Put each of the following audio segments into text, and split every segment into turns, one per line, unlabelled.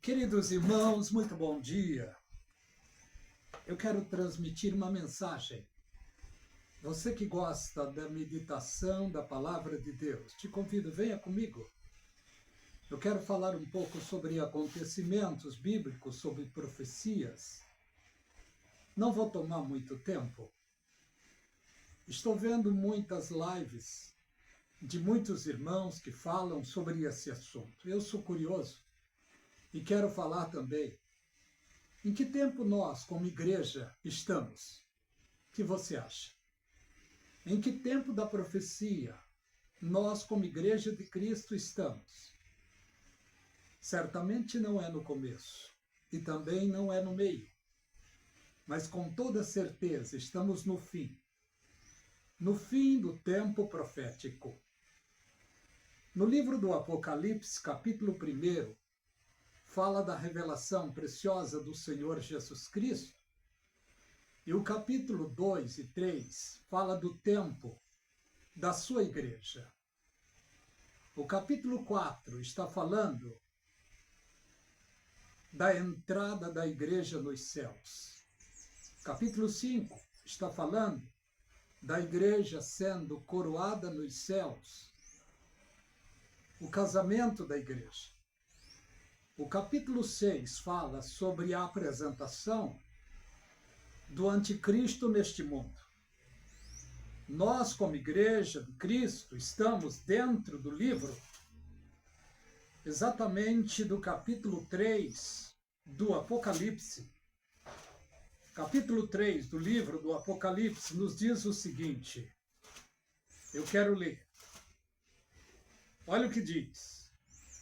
Queridos irmãos, muito bom dia. Eu quero transmitir uma mensagem. Você que gosta da meditação da palavra de Deus, te convido, venha comigo. Eu quero falar um pouco sobre acontecimentos bíblicos, sobre profecias. Não vou tomar muito tempo. Estou vendo muitas lives de muitos irmãos que falam sobre esse assunto. Eu sou curioso e quero falar também. Em que tempo nós, como igreja, estamos? O que você acha? Em que tempo da profecia nós, como igreja de Cristo, estamos? Certamente não é no começo e também não é no meio, mas com toda certeza estamos no fim do tempo profético. No livro do Apocalipse, capítulo 1, fala da revelação preciosa do Senhor Jesus Cristo. E o capítulo 2 e 3 fala do tempo da sua igreja. O capítulo 4 está falando da entrada da igreja nos céus. Capítulo 5 está falando da igreja sendo coroada nos céus. O casamento da igreja. O capítulo 6 fala sobre a apresentação do anticristo neste mundo. Nós, como igreja de Cristo, estamos dentro do livro, exatamente do capítulo 3 do Apocalipse. Capítulo 3 do livro do Apocalipse nos diz o seguinte, eu quero ler. Olha o que diz,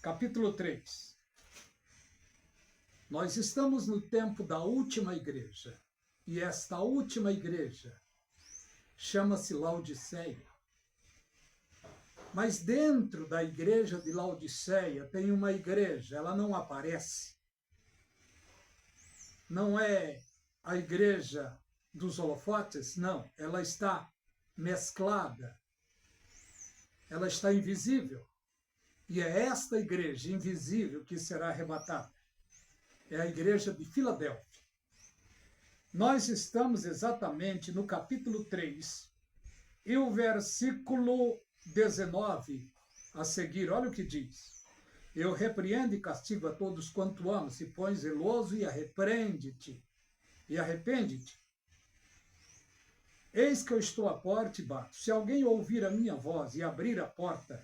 capítulo 3. Nós estamos no tempo da última igreja, e esta última igreja chama-se Laodiceia. Mas dentro da igreja de Laodiceia tem uma igreja, ela não aparece. Não é a igreja dos holofotes, não, ela está mesclada. Ela está invisível. E é esta igreja invisível que será arrebatada. É a igreja de Filadélfia. Nós estamos exatamente no capítulo 3 e o versículo 19 a seguir. Olha o que diz. Eu repreendo e castigo a todos quanto amo, se põe zeloso e arrepende-te. E arrepende-te. Eis que eu estou à porta e bato. Se alguém ouvir a minha voz e abrir a porta,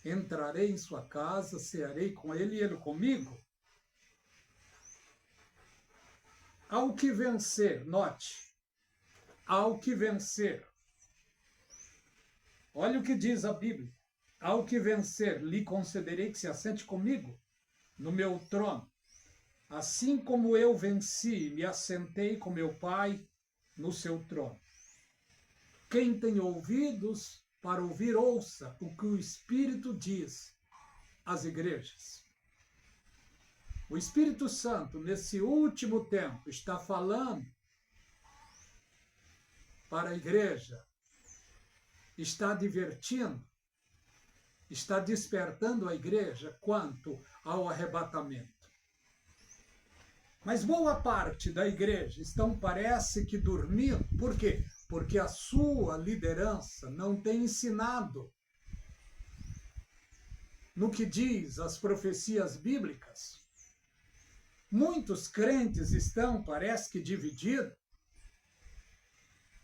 entrarei em sua casa, cearei com ele e ele comigo. Ao que vencer, note, ao que vencer. Olha o que diz a Bíblia. Ao que vencer, lhe concederei que se assente comigo no meu trono. Assim como eu venci, me assentei com meu Pai no seu trono. Quem tem ouvidos para ouvir, ouça o que o Espírito diz às igrejas. O Espírito Santo, nesse último tempo, está falando para a igreja, está advertindo, está despertando a igreja quanto ao arrebatamento. Mas boa parte da igreja parece que dormindo. Por quê? Porque a sua liderança não tem ensinado no que diz as profecias bíblicas. Muitos crentes parece que divididos,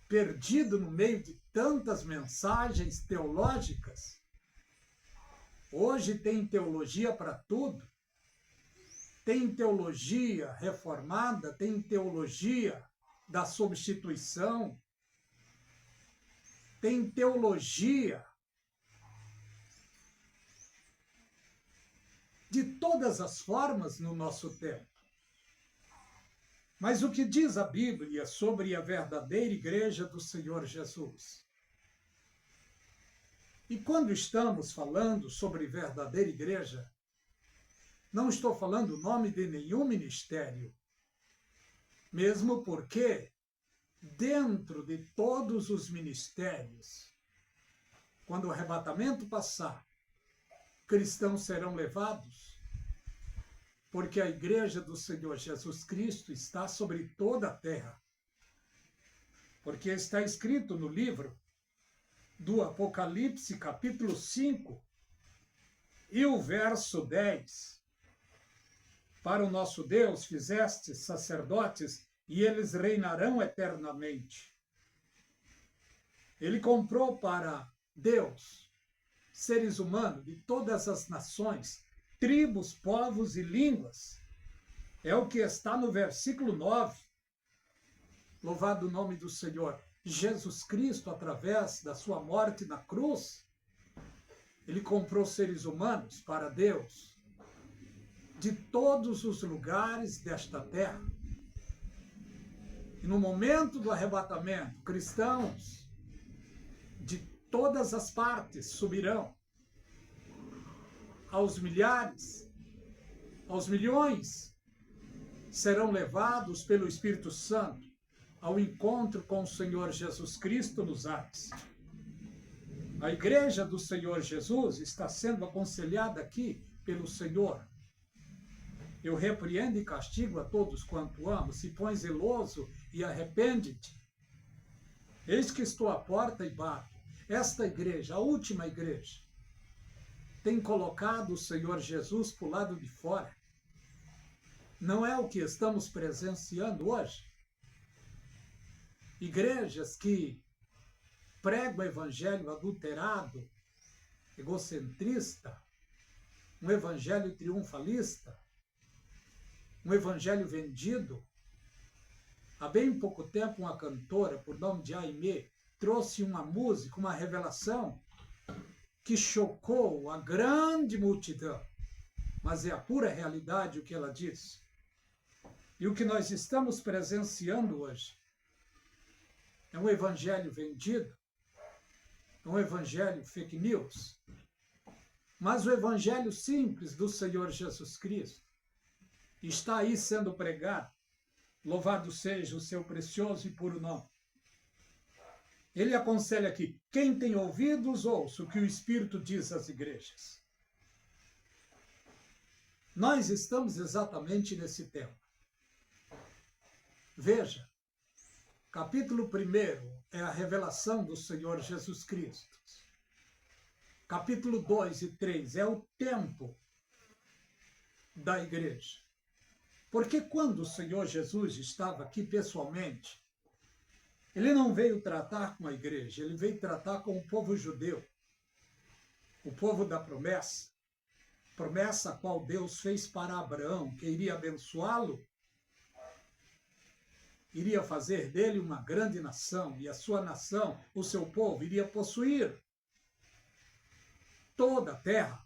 perdidos no meio de tantas mensagens teológicas. Hoje tem teologia para tudo. Tem teologia reformada, tem teologia da substituição, tem teologia de todas as formas no nosso tempo. Mas o que diz a Bíblia sobre a verdadeira igreja do Senhor Jesus? E quando estamos falando sobre verdadeira igreja, não estou falando o nome de nenhum ministério, mesmo porque dentro de todos os ministérios, quando o arrebatamento passar, cristãos serão levados, porque a igreja do Senhor Jesus Cristo está sobre toda a terra. Porque está escrito no livro do Apocalipse, capítulo 5, e o verso 10. Para o nosso Deus fizeste sacerdotes, e eles reinarão eternamente. Ele comprou para Deus seres humanos de todas as nações, tribos, povos e línguas. É o que está no versículo 9. Louvado o nome do Senhor. Jesus Cristo, através da sua morte na cruz, ele comprou seres humanos para Deus, de todos os lugares desta terra. E no momento do arrebatamento, cristãos de todas as partes subirão, aos milhares, aos milhões, serão levados pelo Espírito Santo ao encontro com o Senhor Jesus Cristo nos ares. A igreja do Senhor Jesus está sendo aconselhada aqui pelo Senhor. Eu repreendo e castigo a todos quanto amo, se põe zeloso e arrepende-te. Eis que estou à porta e bato. Esta igreja, a última igreja, tem colocado o Senhor Jesus para o lado de fora. Não é o que estamos presenciando hoje? Igrejas que pregam o evangelho adulterado, egocentrista, um evangelho triunfalista, um evangelho vendido. Há bem pouco tempo, uma cantora, por nome de Aimee, trouxe uma música, uma revelação, que chocou a grande multidão. Mas é a pura realidade o que ela diz. E o que nós estamos presenciando hoje é um evangelho vendido, é um evangelho fake news, mas o evangelho simples do Senhor Jesus Cristo está aí sendo pregado. Louvado seja o seu precioso e puro nome. Ele aconselha aqui: quem tem ouvidos, ouça o que o Espírito diz às igrejas. Nós estamos exatamente nesse tempo. Veja, capítulo 1 é a revelação do Senhor Jesus Cristo. Capítulo 2 e 3 é o tempo da igreja. Porque quando o Senhor Jesus estava aqui pessoalmente, ele não veio tratar com a igreja, ele veio tratar com o povo judeu, o povo da promessa, promessa a qual Deus fez para Abraão, que iria abençoá-lo, iria fazer dele uma grande nação, e a sua nação, o seu povo, iria possuir toda a terra.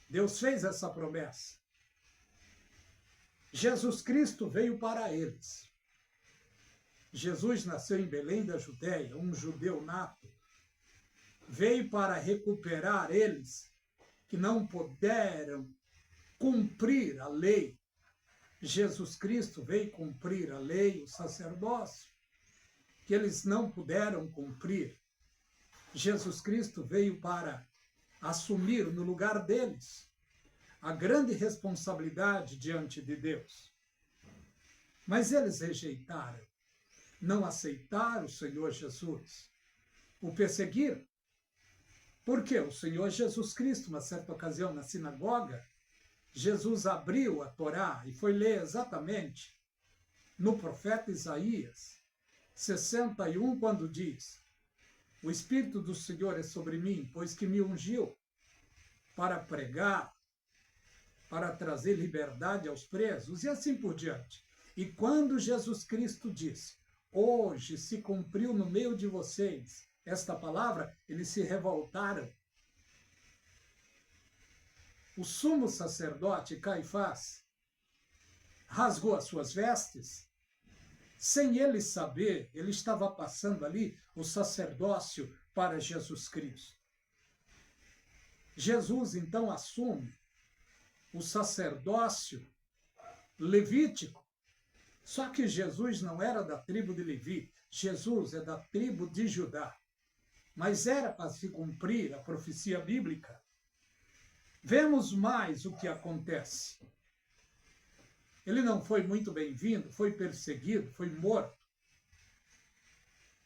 Deus fez essa promessa. Jesus Cristo veio para eles. Jesus nasceu em Belém da Judéia, um judeu nato. Veio para recuperar eles que não puderam cumprir a lei. Jesus Cristo veio cumprir a lei, o sacerdócio, que eles não puderam cumprir. Jesus Cristo veio para assumir no lugar deles a grande responsabilidade diante de Deus. Mas eles rejeitaram, não aceitaram o Senhor Jesus, o perseguiram. Porque o Senhor Jesus Cristo, uma certa ocasião na sinagoga, Jesus abriu a Torá e foi ler exatamente no profeta Isaías 61, quando diz: o Espírito do Senhor é sobre mim, pois que me ungiu para pregar, para trazer liberdade aos presos, e assim por diante. E quando Jesus Cristo disse: hoje se cumpriu no meio de vocês esta palavra, eles se revoltaram. O sumo sacerdote Caifás rasgou as suas vestes. Sem ele saber, ele estava passando ali o sacerdócio para Jesus Cristo. Jesus então assume o sacerdócio levítico. Só que Jesus não era da tribo de Levi, Jesus é da tribo de Judá. Mas era para se cumprir a profecia bíblica. Vemos mais o que acontece. Ele não foi muito bem-vindo, foi perseguido, foi morto,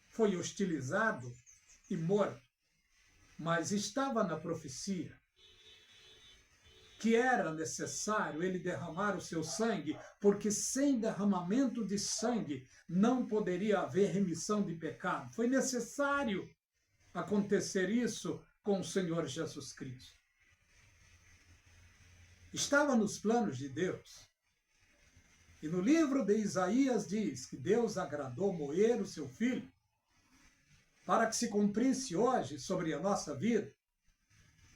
foi hostilizado e morto. Mas estava na profecia que era necessário ele derramar o seu sangue, porque sem derramamento de sangue não poderia haver remissão de pecado. Foi necessário acontecer isso com o Senhor Jesus Cristo. Estava nos planos de Deus. E no livro de Isaías diz que Deus agradou moer o seu filho para que se cumprisse hoje sobre a nossa vida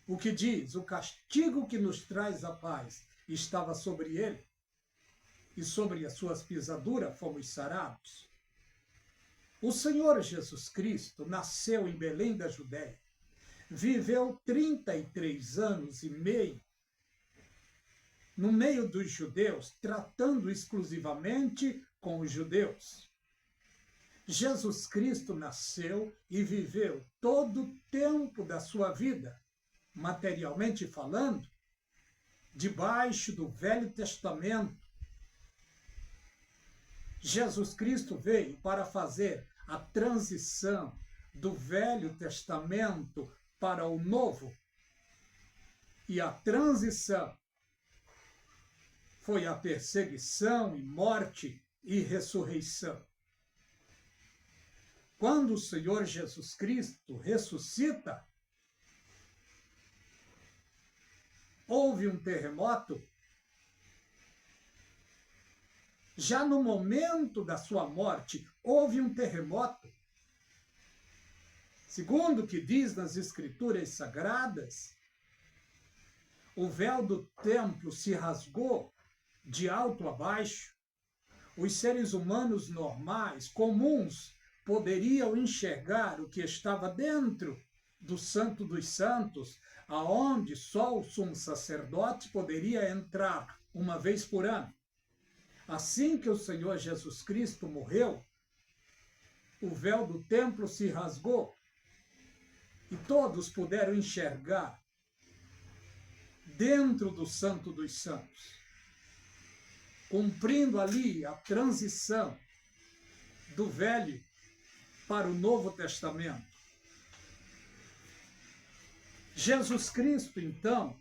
o que diz: o castigo que nos traz a paz estava sobre ele, e sobre as suas pisaduras fomos sarados. O Senhor Jesus Cristo nasceu em Belém da Judéia, viveu 33 anos e meio no meio dos judeus, tratando exclusivamente com os judeus. Jesus Cristo nasceu e viveu todo o tempo da sua vida, materialmente falando, debaixo do Velho Testamento. Jesus Cristo veio para fazer a transição do Velho Testamento para o Novo. E a transição foi a perseguição e morte e ressurreição. Quando o Senhor Jesus Cristo ressuscita, houve um terremoto. Já no momento da sua morte, houve um terremoto. Segundo o que diz nas Escrituras Sagradas, o véu do templo se rasgou de alto a baixo. Os seres humanos normais, comuns, poderiam enxergar o que estava dentro do Santo dos Santos, aonde só o sumo sacerdote poderia entrar uma vez por ano. Assim que o Senhor Jesus Cristo morreu, o véu do templo se rasgou e todos puderam enxergar dentro do Santo dos Santos, cumprindo ali a transição do Velho para o Novo Testamento. Jesus Cristo, então,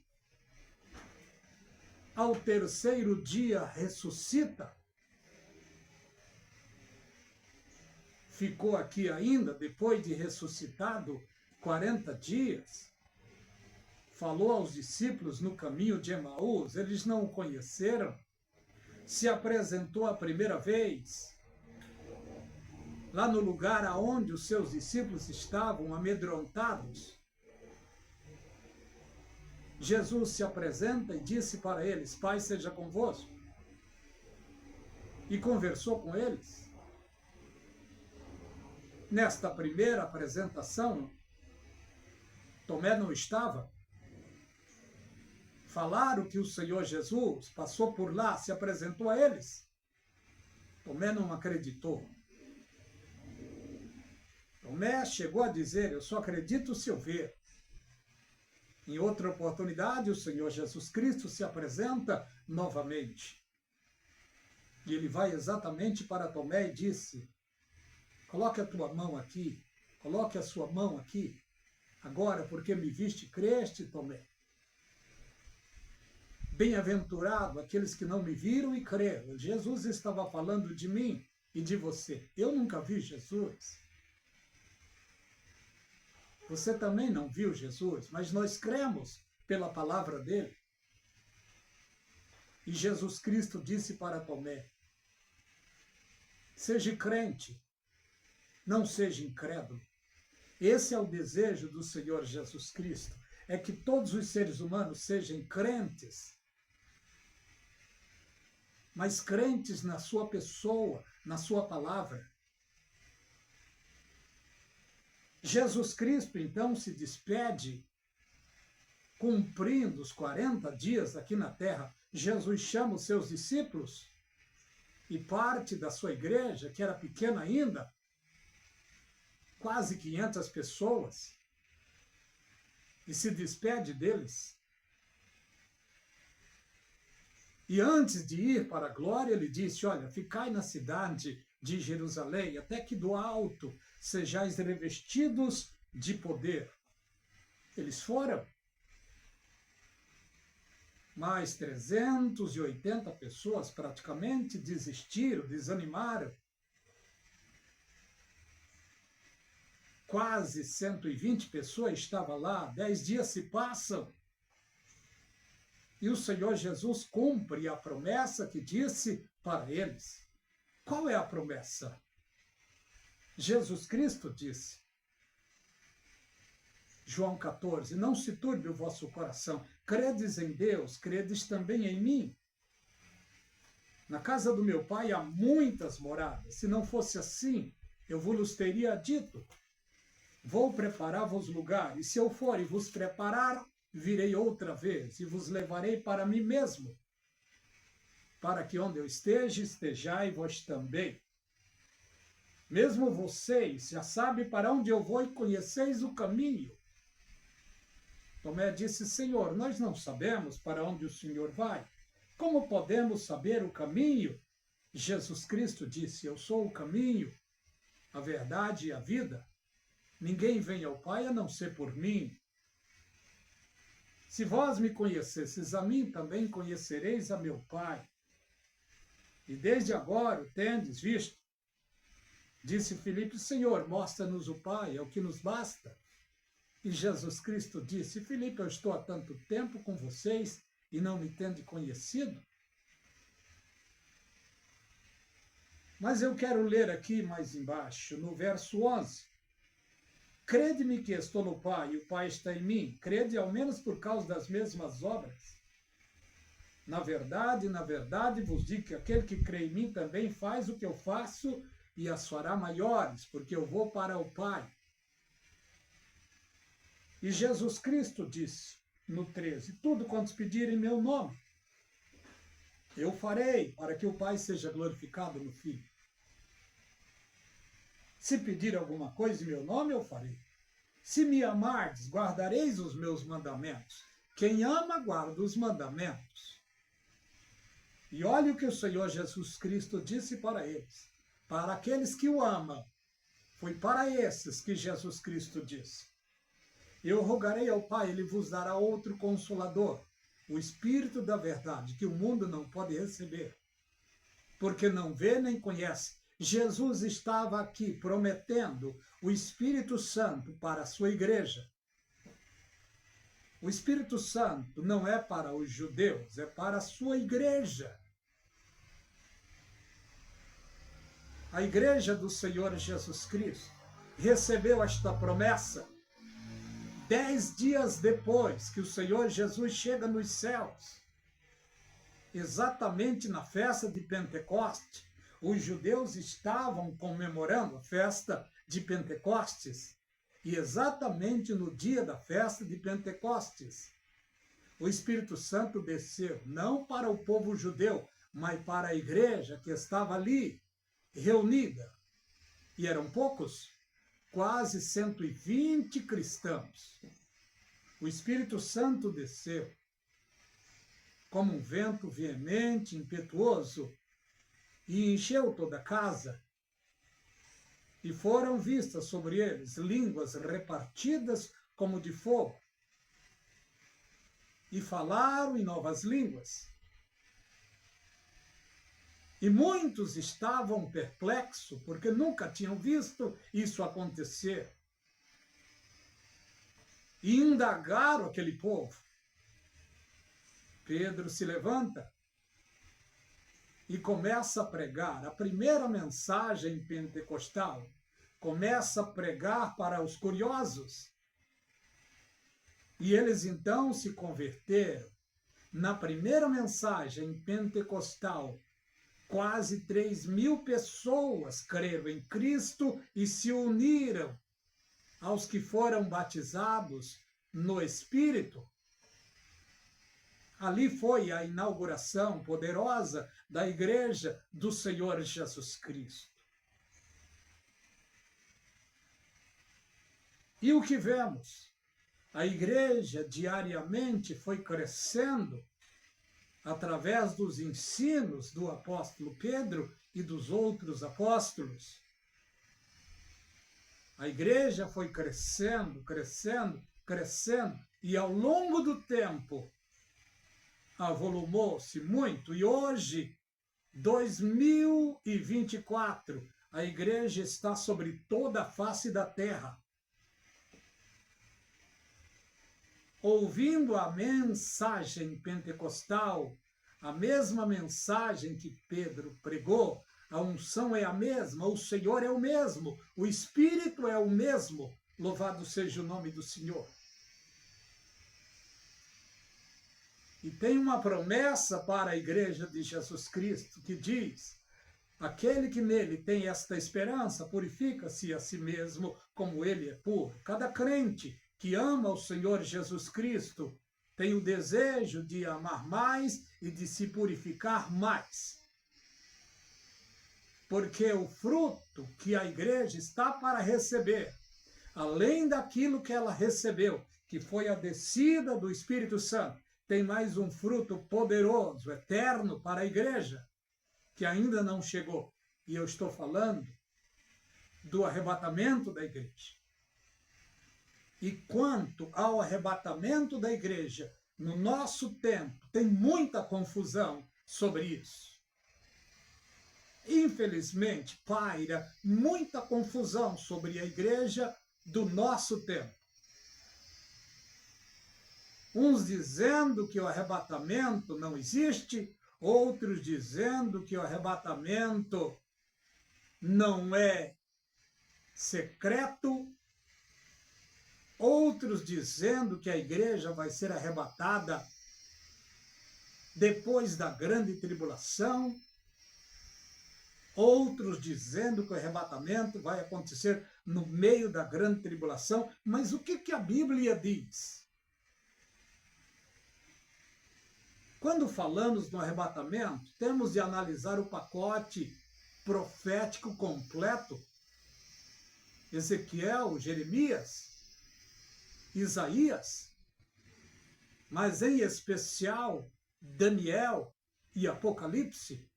ao terceiro dia ressuscita. Ficou aqui ainda, depois de ressuscitado, 40 dias. Falou aos discípulos no caminho de Emaús, eles não o conheceram. Se apresentou a primeira vez lá no lugar aonde os seus discípulos estavam amedrontados. Jesus se apresenta e disse para eles: Pai seja convosco. E conversou com eles. Nesta primeira apresentação, Tomé não estava. Falaram que o Senhor Jesus passou por lá, se apresentou a eles. Tomé não acreditou. Tomé chegou a dizer: eu só acredito se eu ver. Em outra oportunidade, o Senhor Jesus Cristo se apresenta novamente. E ele vai exatamente para Tomé e disse: coloque a tua mão aqui, coloque a sua mão aqui. Agora, porque me viste, creste, Tomé. Bem-aventurado aqueles que não me viram e creram. Jesus estava falando de mim e de você. Eu nunca vi Jesus. Você também não viu Jesus, mas nós cremos pela palavra dele. E Jesus Cristo disse para Tomé: seja crente, não seja incrédulo. Esse é o desejo do Senhor Jesus Cristo, é que todos os seres humanos sejam crentes, mas crentes na sua pessoa, na sua palavra. Jesus Cristo, então, se despede, cumprindo os 40 dias aqui na terra. Jesus chama os seus discípulos e parte da sua igreja, que era pequena ainda, quase 500 pessoas, e se despede deles. E antes de ir para a glória, ele disse: olha, ficai na cidade de Jerusalém, até que do alto sejais revestidos de poder. Eles foram. Mais 380 pessoas praticamente desistiram, desanimaram. Quase 120 pessoas estavam lá. 10 dias se passam. E o Senhor Jesus cumpre a promessa que disse para eles. Qual é a promessa? Jesus Cristo disse, João 14, não se turbe o vosso coração, credes em Deus, credes também em mim. Na casa do meu pai há muitas moradas, se não fosse assim, eu vos teria dito, vou preparar-vos lugar, e se eu for e vos preparar, virei outra vez, e vos levarei para mim mesmo, para que onde eu esteja, estejai vós também. Mesmo vocês já sabem para onde eu vou e conheceis o caminho. Tomé disse, Senhor, nós não sabemos para onde o Senhor vai. Como podemos saber o caminho? Jesus Cristo disse, eu sou o caminho, a verdade e a vida. Ninguém vem ao Pai a não ser por mim. Se vós me conhecesseis a mim, também conhecereis a meu Pai. E desde agora o tendes visto. Disse Filipe, Senhor, mostra-nos o Pai, é o que nos basta. E Jesus Cristo disse, Filipe, eu estou há tanto tempo com vocês e não me tende conhecido? Mas eu quero ler aqui mais embaixo, no verso 11. Crede-me que estou no Pai e o Pai está em mim. Crede ao menos por causa das mesmas obras. Na verdade, vos digo que aquele que crê em mim também faz o que eu faço e as fará maiores, porque eu vou para o Pai. E Jesus Cristo disse, no 13, tudo quantos pedirem em meu nome, eu farei, para que o Pai seja glorificado no Filho. Se pedir alguma coisa em meu nome, eu farei. Se me amardes, guardareis os meus mandamentos. Quem ama, guarda os mandamentos. E olha o que o Senhor Jesus Cristo disse para eles. Para aqueles que o amam, foi para esses que Jesus Cristo disse. Eu rogarei ao Pai, ele vos dará outro Consolador, o Espírito da verdade, que o mundo não pode receber, porque não vê nem conhece. Jesus estava aqui prometendo o Espírito Santo para a sua igreja. O Espírito Santo não é para os judeus, é para a sua igreja. A igreja do Senhor Jesus Cristo recebeu esta promessa 10 dias depois que o Senhor Jesus chega nos céus. Exatamente na festa de Pentecostes, os judeus estavam comemorando a festa de Pentecostes. E exatamente no dia da festa de Pentecostes, o Espírito Santo desceu, não para o povo judeu, mas para a igreja que estava ali, reunida. E eram poucos, quase 120 cristãos. O Espírito Santo desceu como um vento veemente, impetuoso, e encheu toda a casa. E foram vistas sobre eles línguas repartidas como de fogo. E falaram em novas línguas. E muitos estavam perplexos, porque nunca tinham visto isso acontecer. E indagaram aquele povo. Pedro se levanta e começa a pregar. A primeira mensagem pentecostal começa a pregar para os curiosos. E eles então se converteram. Na primeira mensagem pentecostal, quase 3.000 pessoas creram em Cristo e se uniram aos que foram batizados no Espírito. Ali foi a inauguração poderosa da Igreja do Senhor Jesus Cristo. E o que vemos? A igreja diariamente foi crescendo através dos ensinos do apóstolo Pedro e dos outros apóstolos. A igreja foi crescendo, crescendo, crescendo, e ao longo do tempo avolumou-se muito. E hoje, 2024, a igreja está sobre toda a face da terra, ouvindo a mensagem pentecostal, a mesma mensagem que Pedro pregou. A unção é a mesma, o Senhor é o mesmo, o Espírito é o mesmo. Louvado seja o nome do Senhor. E tem uma promessa para a igreja de Jesus Cristo que diz: aquele que nele tem esta esperança purifica-se a si mesmo como ele é puro. Cada crente que ama o Senhor Jesus Cristo tem o desejo de amar mais e de se purificar mais. Porque o fruto que a igreja está para receber, além daquilo que ela recebeu, que foi a descida do Espírito Santo, tem mais um fruto poderoso, eterno para a igreja, que ainda não chegou. E eu estou falando do arrebatamento da igreja. E quanto ao arrebatamento da igreja, no nosso tempo, tem muita confusão sobre isso. Infelizmente, paira muita confusão sobre a igreja do nosso tempo. Uns dizendo que o arrebatamento não existe, outros dizendo que o arrebatamento não é secreto, outros dizendo que a igreja vai ser arrebatada depois da grande tribulação, outros dizendo que o arrebatamento vai acontecer no meio da grande tribulação. Mas o que a Bíblia diz? Quando falamos no arrebatamento, temos de analisar o pacote profético completo. Ezequiel, Jeremias, Isaías, mas em especial Daniel e Apocalipse.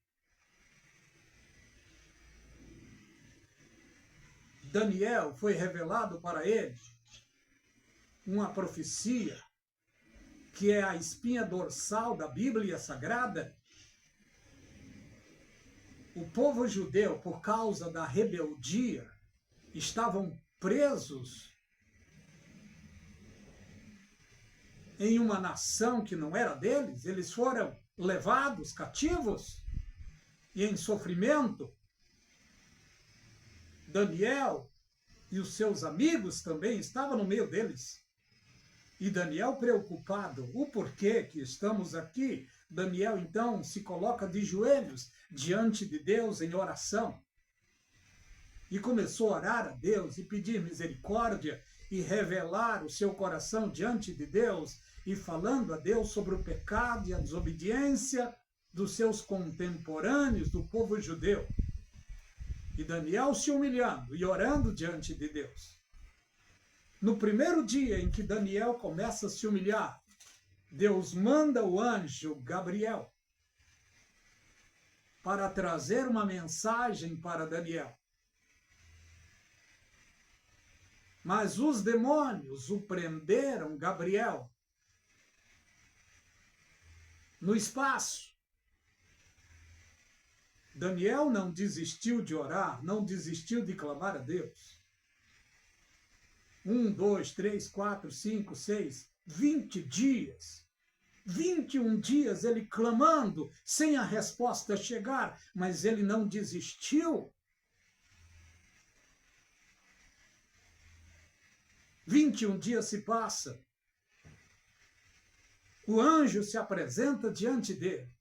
Daniel foi revelado para ele uma profecia que é a espinha dorsal da Bíblia Sagrada. O povo judeu, por causa da rebeldia, estavam presos em uma nação que não era deles. Eles foram levados cativos e em sofrimento. Daniel e os seus amigos também estavam no meio deles. E Daniel preocupado, o porquê que estamos aqui, Daniel então se coloca de joelhos diante de Deus em oração. E começou a orar a Deus e pedir misericórdia e revelar o seu coração diante de Deus e falando a Deus sobre o pecado e a desobediência dos seus contemporâneos, do povo judeu. E Daniel se humilhando e orando diante de Deus. No primeiro dia em que Daniel começa a se humilhar, Deus manda o anjo Gabriel para trazer uma mensagem para Daniel. Mas os demônios o prenderam, Gabriel, no espaço. Daniel não desistiu de orar, não desistiu de clamar a Deus. 1, 2, 3, 4, 5, 6, 20 dias. 21 dias ele clamando, sem a resposta chegar, mas ele não desistiu. 21 dias se passa. O anjo se apresenta diante dele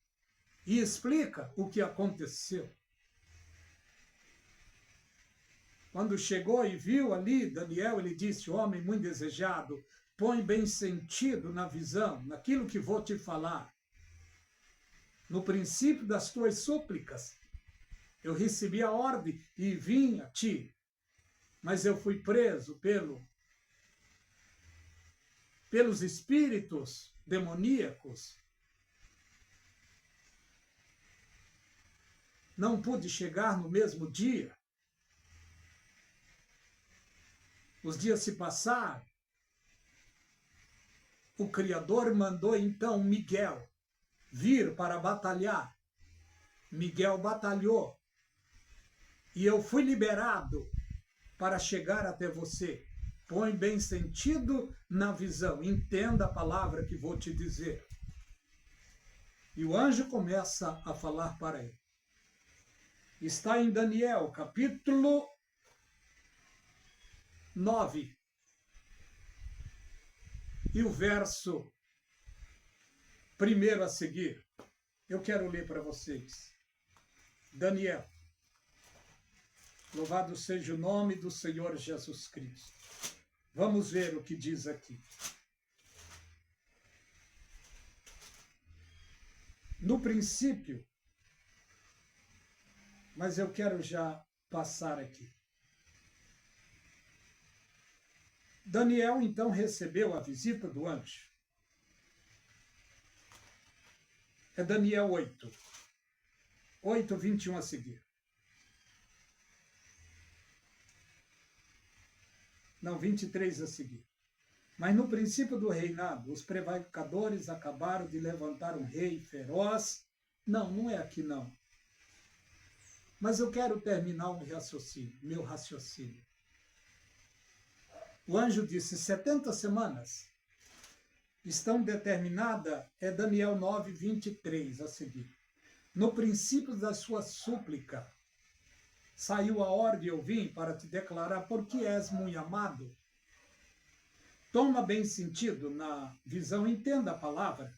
e explica o que aconteceu. Quando chegou e viu ali Daniel, ele disse: homem muito desejado, põe bem sentido na visão, naquilo que vou te falar. No princípio das tuas súplicas, eu recebi a ordem e vim a ti, mas eu fui preso pelos espíritos demoníacos não pude chegar no mesmo dia. Os dias se passaram. O Criador mandou então Miguel vir para batalhar. Miguel batalhou. E eu fui liberado para chegar até você. Põe bem sentido na visão. Entenda a palavra que vou te dizer. E o anjo começa a falar para ele. Está em Daniel, capítulo 9. E o verso 1 a seguir. Eu quero ler para vocês. Daniel. Louvado seja o nome do Senhor Jesus Cristo. Vamos ver o que diz aqui. No princípio, mas eu quero já passar aqui. Daniel então recebeu a visita do anjo. É Daniel 8. 8, 21 a seguir. Não, 23 a seguir. Mas no princípio do reinado, os prevaricadores acabaram de levantar um rei feroz. Não, não é aqui não. Mas eu quero terminar meu raciocínio. O anjo disse, 70 semanas estão determinadas, é Daniel 9, 23 a seguir. No princípio da sua súplica, saiu a ordem, eu vim para te declarar porque és muito amado. Toma bem sentido na visão, entenda a palavra.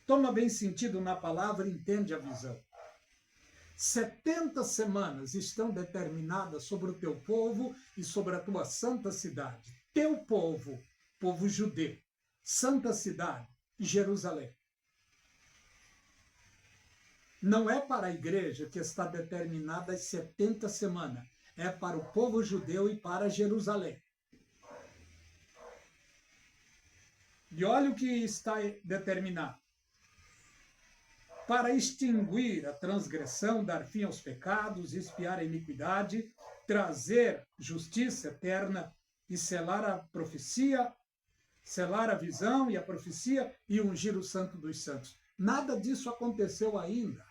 Toma bem sentido na palavra, entende a visão. 70 semanas estão determinadas sobre o teu povo e sobre a tua santa cidade. Teu povo, povo judeu, santa cidade, Jerusalém. Não é para a igreja que está determinada as 70 semanas. É para o povo judeu e para Jerusalém. E olha o que está determinado. Para extinguir a transgressão, dar fim aos pecados, expiar a iniquidade, trazer justiça eterna e selar a profecia, selar a visão e a profecia e ungir o santo dos santos. Nada disso aconteceu ainda.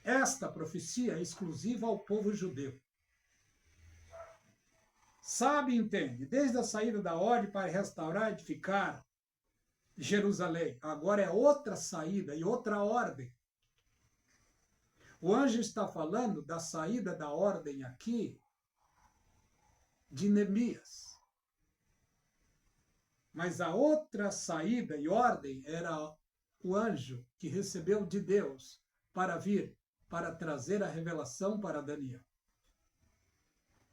Esta profecia é exclusiva ao povo judeu. Sabe e entende, desde a saída da ordem para restaurar e edificar Jerusalém. Agora é outra saída e outra ordem. O anjo está falando da saída da ordem aqui de Neemias. Mas a outra saída e ordem era o anjo que recebeu de Deus para vir, para trazer a revelação para Daniel.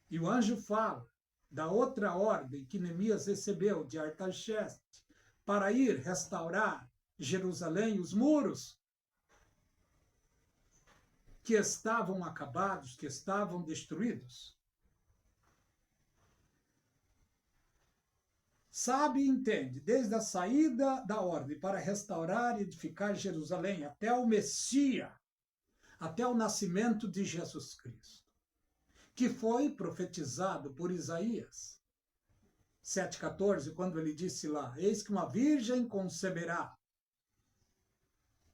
E o anjo fala da outra ordem que Neemias recebeu de Artaxerxes para ir restaurar Jerusalém, os muros que estavam acabados, que estavam destruídos. Sabe e entende, desde a saída da ordem para restaurar e edificar Jerusalém até o Messias, até o nascimento de Jesus Cristo, que foi profetizado por Isaías 7,14, quando ele disse lá, eis que uma virgem conceberá.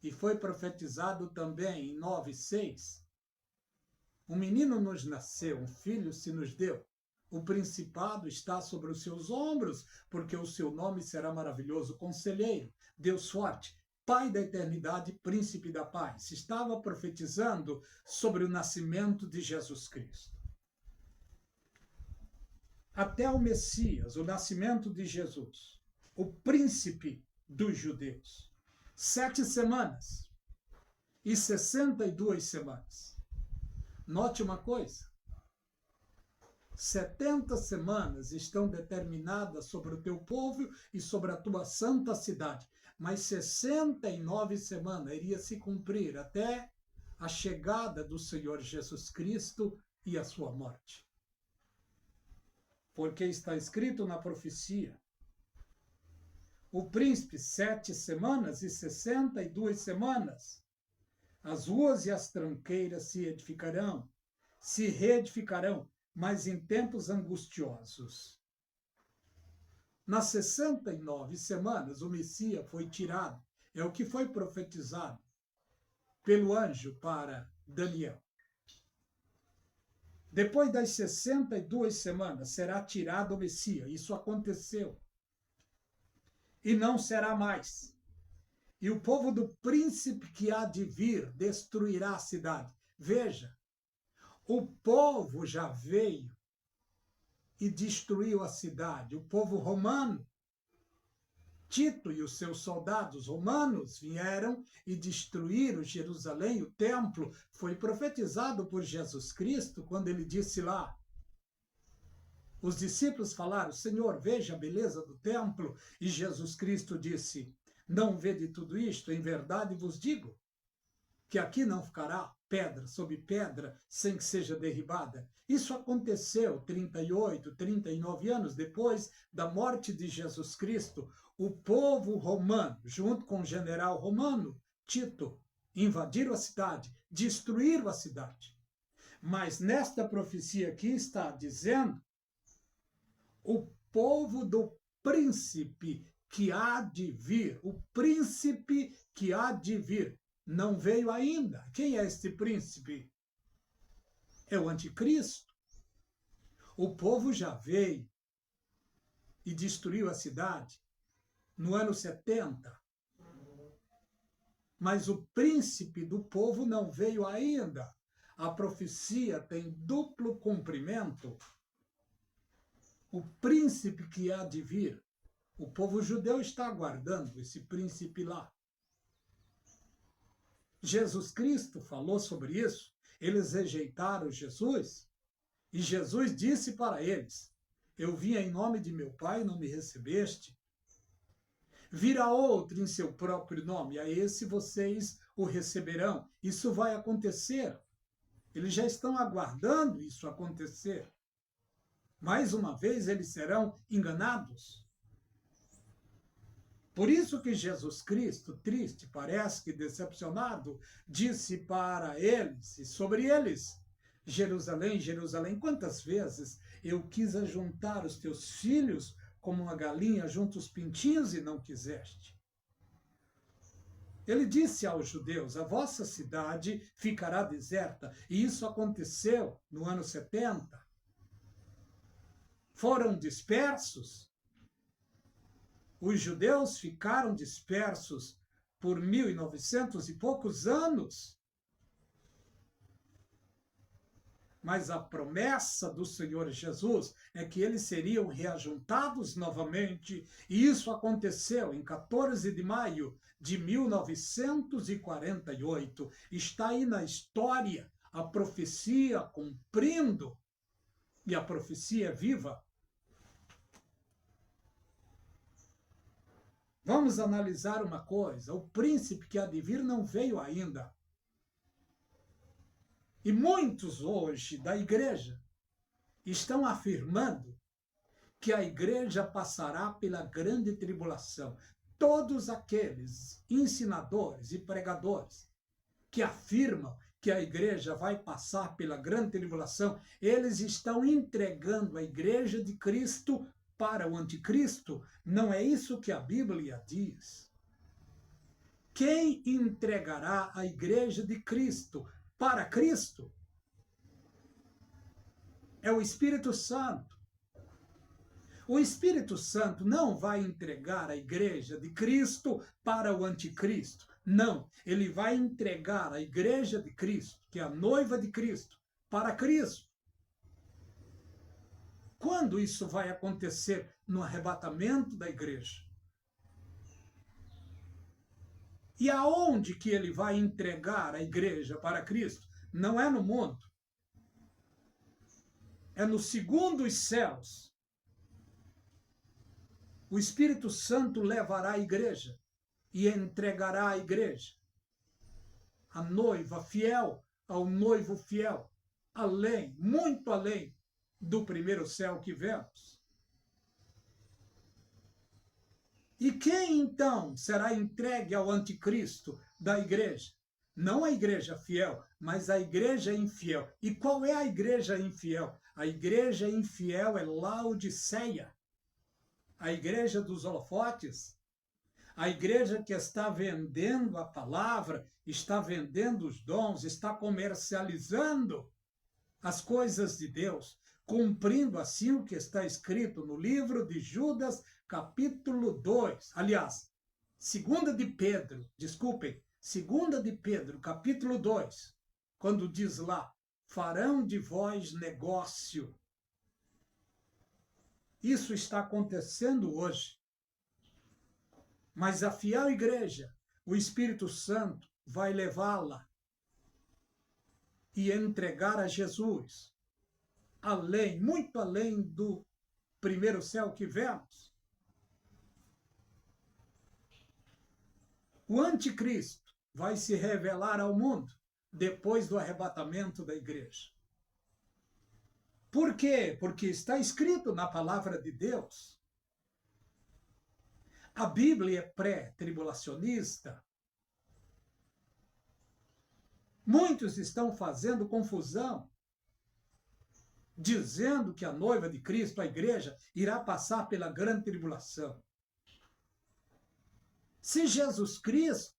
E foi profetizado também em 9,6, um menino nos nasceu, um filho se nos deu. O principado está sobre os seus ombros, porque o seu nome será maravilhoso, conselheiro, Deus forte, Pai da eternidade, príncipe da paz. Estava profetizando sobre o nascimento de Jesus Cristo. Até o Messias, o nascimento de Jesus, o príncipe dos judeus. 7 semanas e 62 semanas. Note uma coisa. 70 semanas estão determinadas sobre o teu povo e sobre a tua santa cidade. Mas 69 semanas iria se cumprir até a chegada do Senhor Jesus Cristo e a sua morte. Porque está escrito na profecia, o príncipe 7 semanas e 62 semanas. As ruas e as tranqueiras se reedificarão, mas em tempos angustiosos. Nas 69 semanas, o Messias foi tirado. É o que foi profetizado pelo anjo para Daniel. Depois das 62 semanas, será tirado o Messias. Isso aconteceu. E não será mais. E o povo do príncipe que há de vir destruirá a cidade. Veja, o povo já veio e destruiu a cidade. O povo romano, Tito e os seus soldados romanos vieram e destruíram Jerusalém, o templo. Foi profetizado por Jesus Cristo quando ele disse lá. Os discípulos falaram, Senhor, veja a beleza do templo. E Jesus Cristo disse, não vede tudo isto? Em verdade vos digo que aqui não ficará pedra sobre pedra sem que seja derribada. Isso aconteceu 38, 39 anos depois da morte de Jesus Cristo. O povo romano, junto com o general romano, Tito, invadiram a cidade, destruíram a cidade. Mas nesta profecia aqui está dizendo o povo do príncipe que há de vir, o príncipe que há de vir, não veio ainda. Quem é este príncipe? É o anticristo. O povo já veio e destruiu a cidade no ano 70. Mas o príncipe do povo não veio ainda. A profecia tem duplo cumprimento. O príncipe que há de vir, o povo judeu está aguardando esse príncipe lá. Jesus Cristo falou sobre isso. Eles rejeitaram Jesus e Jesus disse para eles, eu vim em nome de meu Pai, não me recebeste. Virá outro em seu próprio nome, a esse vocês o receberão. Isso vai acontecer. Eles já estão aguardando isso acontecer. Mais uma vez eles serão enganados. Por isso que Jesus Cristo, triste, parece que decepcionado, disse para eles e sobre eles, Jerusalém, Jerusalém, quantas vezes eu quis ajuntar os teus filhos como uma galinha junto os pintinhos e não quiseste. Ele disse aos judeus, a vossa cidade ficará deserta, e isso aconteceu no ano 70. Foram dispersos. Os judeus ficaram dispersos por 1900 e poucos anos. Mas a promessa do Senhor Jesus é que eles seriam reajuntados novamente, e isso aconteceu em 14 de maio de 1948. Está aí na história a profecia cumprindo, e a profecia é viva. Vamos analisar uma coisa, o príncipe que há de vir não veio ainda. E muitos hoje da igreja estão afirmando que a igreja passará pela grande tribulação. Todos aqueles ensinadores e pregadores que afirmam que a igreja vai passar pela grande tribulação, eles estão entregando a igreja de Cristo para o anticristo. Não é isso que a Bíblia diz. Quem entregará a igreja de Cristo para Cristo é o Espírito Santo. O Espírito Santo não vai entregar a igreja de Cristo para o anticristo. Não, ele vai entregar a igreja de Cristo, que é a noiva de Cristo, para Cristo. Quando isso vai acontecer? No arrebatamento da igreja. E aonde que ele vai entregar a igreja para Cristo? Não é no mundo. É no segundo céus. O Espírito Santo levará a igreja e entregará a igreja. A noiva fiel ao noivo fiel. Além, muito além do primeiro céu que vemos. E quem então será entregue ao anticristo da igreja? Não a igreja fiel, mas a igreja infiel. E qual é a igreja infiel? A igreja infiel é Laodiceia, a igreja dos holofotes, a igreja que está vendendo a palavra, está vendendo os dons, está comercializando as coisas de Deus, cumprindo assim o que está escrito no livro de Judas, capítulo 2. Aliás, 2 de Pedro, desculpem, 2 de Pedro, capítulo 2, quando diz lá, farão de vós negócio. Isso está acontecendo hoje. Mas a fiel igreja, o Espírito Santo vai levá-la e entregar a Jesus, além, muito além do primeiro céu que vemos. O anticristo vai se revelar ao mundo depois do arrebatamento da igreja. Por quê? Porque está escrito na palavra de Deus. A Bíblia é pré-tribulacionista. Muitos estão fazendo confusão, dizendo que a noiva de Cristo, a igreja, irá passar pela grande tribulação. Se Jesus Cristo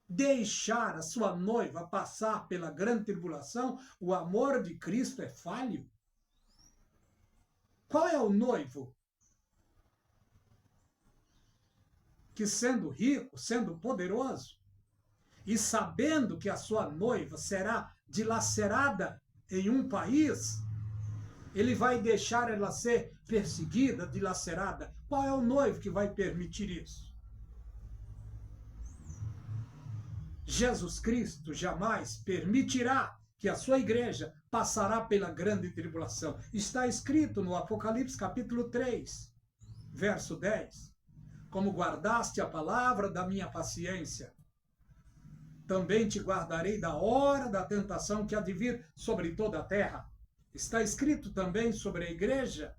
deixar a sua noiva passar pela grande tribulação, o amor de Cristo é falho? Qual é o noivo que, sendo rico, sendo poderoso, e sabendo que a sua noiva será dilacerada em um país, ele vai deixar ela ser perseguida, dilacerada? Qual é o noivo que vai permitir isso? Jesus Cristo jamais permitirá que a sua igreja passará pela grande tribulação. Está escrito no Apocalipse capítulo 3, verso 10. Como guardaste a palavra da minha paciência, também te guardarei da hora da tentação que há de vir sobre toda a terra. Está escrito também sobre a igreja,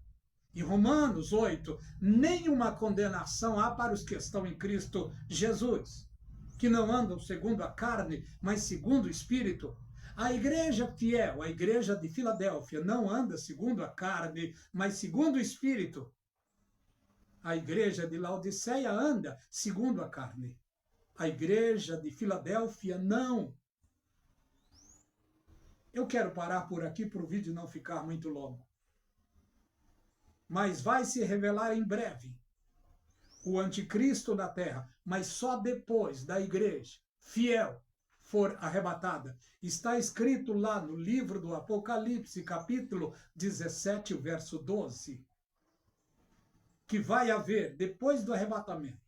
em Romanos 8, nenhuma condenação há para os que estão em Cristo Jesus, que não andam segundo a carne, mas segundo o Espírito. A igreja fiel, a igreja de Filadélfia, não anda segundo a carne, mas segundo o Espírito. A igreja de Laodiceia anda segundo a carne. A igreja de Filadélfia não. Eu quero parar por aqui para o vídeo não ficar muito longo. Mas vai se revelar em breve o anticristo na terra, mas só depois da igreja fiel for arrebatada. Está escrito lá no livro do Apocalipse, capítulo 17, verso 12, que vai haver, depois do arrebatamento,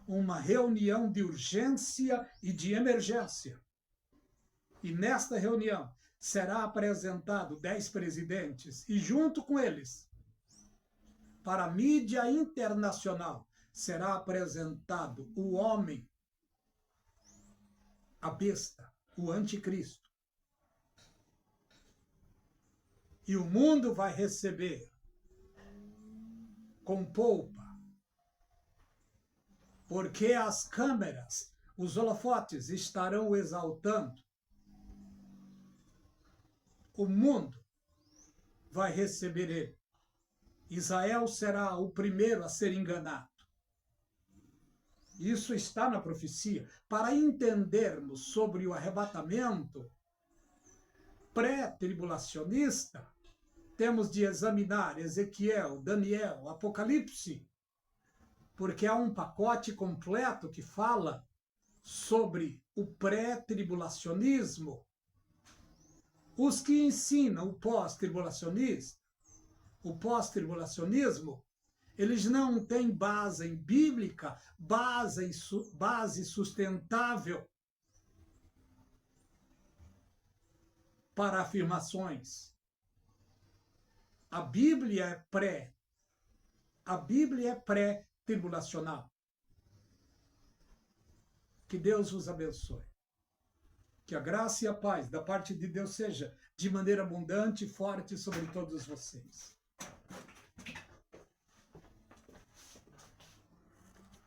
uma reunião de urgência e de emergência. E nesta reunião será apresentado 10 presidentes e junto com eles, para a mídia internacional, será apresentado o homem, a besta, o anticristo. E o mundo vai receber com polpa, porque as câmeras, os holofotes estarão o exaltando. O mundo vai receber ele. Israel será o primeiro a ser enganado. Isso está na profecia. Para entendermos sobre o arrebatamento pré-tribulacionista, temos de examinar Ezequiel, Daniel, Apocalipse, porque há um pacote completo que fala sobre o pré-tribulacionismo. Os que ensinam o pós-tribulacionismo, eles não têm base bíblica, base sustentável para afirmações. A Bíblia é pré-tribulacional. Que Deus vos abençoe. Que a graça e a paz da parte de Deus seja de maneira abundante e forte sobre todos vocês.